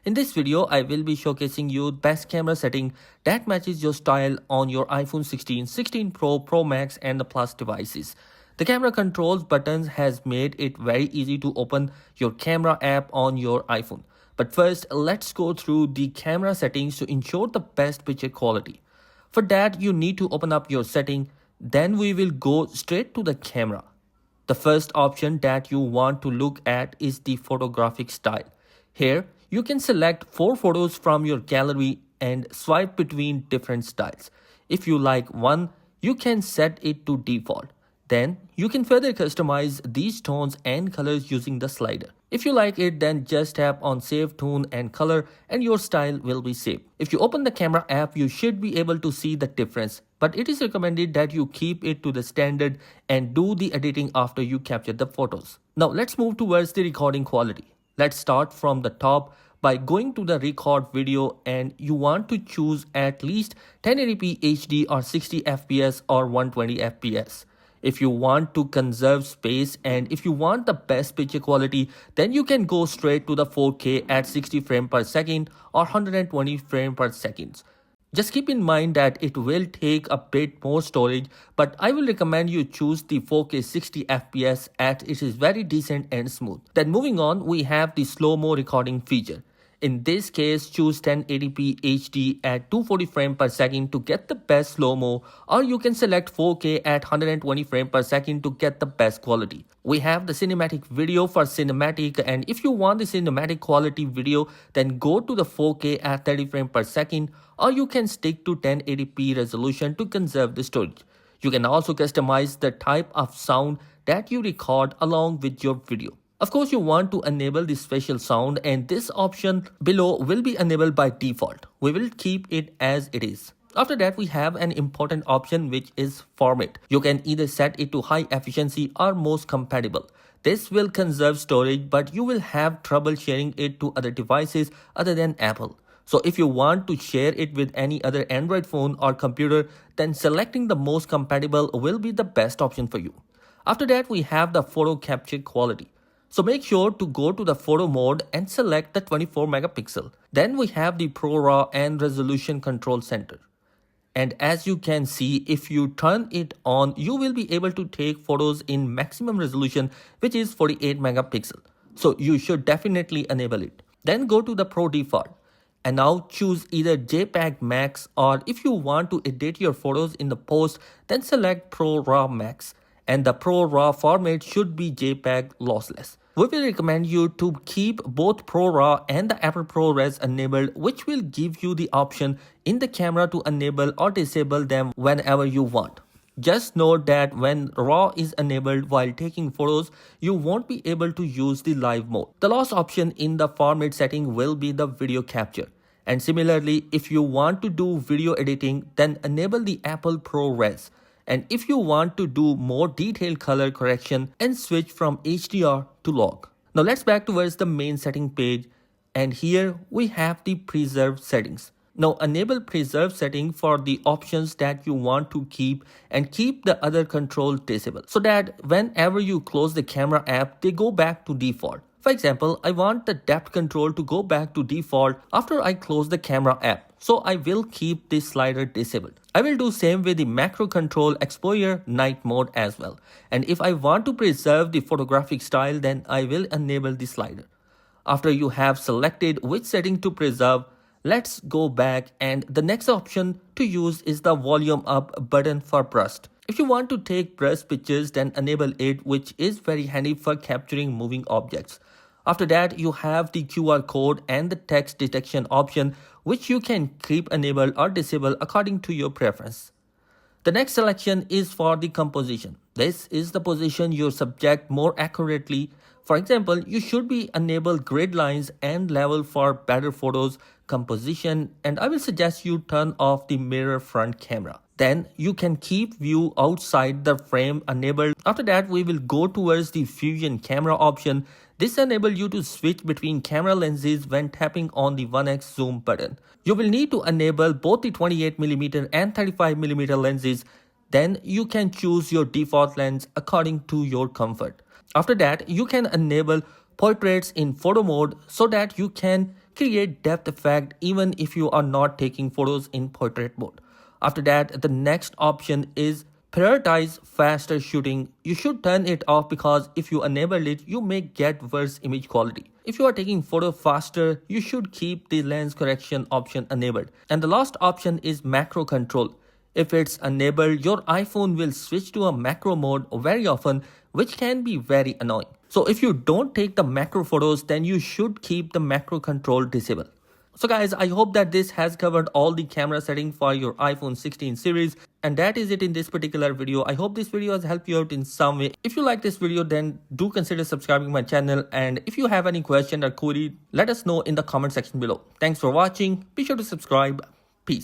In this video, I will be showcasing you best camera setting that matches your style on your iPhone 16, 16 Pro, Pro Max and the Plus devices. The camera controls buttons has made it very easy to open your camera app on your iPhone. But first, let's go through the camera settings to ensure the best picture quality. For that, you need to open up your setting, then we will go straight to the camera. The first option that you want to look at is the photographic style. Here, you can select 4 photos from your gallery and swipe between different styles. If you like one, you can set it to default. Then, you can further customize these tones and colors using the slider. If you like it, then just tap on Save Tone and Color and your style will be saved. If you open the camera app, you should be able to see the difference. But it is recommended that you keep it to the standard and do the editing after you capture the photos. Now let's move towards the recording quality. Let's start from the top by going to the record video, and you want to choose at least 1080p HD or 60 fps or 120 fps. If you want to conserve space and if you want the best picture quality, then you can go straight to the 4K at 60 frames per second or 120 frames per second. Just keep in mind that it will take a bit more storage, but I will recommend you choose the 4K 60 fps as it is very decent and smooth. Then moving on, we have the slow-mo recording feature. In this case, choose 1080p HD at 240 frames per second to get the best slow-mo, or you can select 4K at 120 frames per second to get the best quality. We have the cinematic video for cinematic, and if you want the cinematic quality video, then go to the 4K at 30 frames per second, or you can stick to 1080p resolution to conserve the storage. You can also customize the type of sound that you record along with your video. Of course, you want to enable the special sound, and this option below will be enabled by default. We will keep it as it is. After that, we have an important option which is format. You can either set it to high efficiency or most compatible. This will conserve storage, but you will have trouble sharing it to other devices other than Apple. So if you want to share it with any other Android phone or computer, then selecting the most compatible will be the best option for you. After that, we have the photo capture quality. So make sure to go to the photo mode and select the 24 megapixel. Then we have the Pro RAW and Resolution Control Center. And as you can see, if you turn it on, you will be able to take photos in maximum resolution, which is 48 megapixel. So you should definitely enable it. Then go to the Pro default. And now choose either JPEG Max, or if you want to edit your photos in the post, then select Pro RAW Max. And the Pro RAW format should be JPEG lossless. We will recommend you to keep both Pro RAW and the Apple ProRes enabled, which will give you the option in the camera to enable or disable them whenever you want. Just note that when RAW is enabled while taking photos, you won't be able to use the live mode. The last option in the format setting will be the video capture. And similarly, if you want to do video editing, then enable the Apple ProRes. And if you want to do more detailed color correction, and switch from HDR to log. Now let's back towards the main setting page, and here we have the preserve settings. Now enable preserve setting for the options that you want to keep, and keep the other controls disabled so that whenever you close the camera app, they go back to default. For example, I want the depth control to go back to default after I close the camera app. So I will keep this slider disabled. I will do same with the macro control exposure night mode as well. And if I want to preserve the photographic style, then I will enable the slider. After you have selected which setting to preserve, let's go back, and the next option to use is the volume up button for burst. If you want to take burst pictures, then enable it, which is very handy for capturing moving objects. After that, you have the QR code and the text detection option, which you can keep enabled or disable according to your preference. The next selection is for the composition. This is the position your subject more accurately. For example, you should be enable grid lines and level for better photos composition, and I will suggest you turn off the mirror front camera. Then you can keep view outside the frame enabled. After that, we will go towards the fusion camera option. This enables you to switch between camera lenses when tapping on the 1x zoom button. You will need to enable both the 28mm and 35mm lenses. Then you can choose your default lens according to your comfort. After that, you can enable portraits in photo mode so that you can create depth effect even if you are not taking photos in portrait mode. After that, the next option is prioritize faster shooting. You should turn it off because if you enable it, you may get worse image quality. If you are taking photo faster, you should keep the lens correction option enabled. And the last option is macro control. If it's enabled, your iPhone will switch to a macro mode very often, which can be very annoying. So if you don't take the macro photos, then you should keep the macro control disabled. So guys, I hope that this has covered all the camera settings for your iPhone 16 series, and that is it in this particular video. I hope this video has helped you out in some way. If you like this video, then do consider subscribing my channel, and if you have any question or query, let us know in the comment section below. Thanks for watching. Be sure to subscribe. Peace.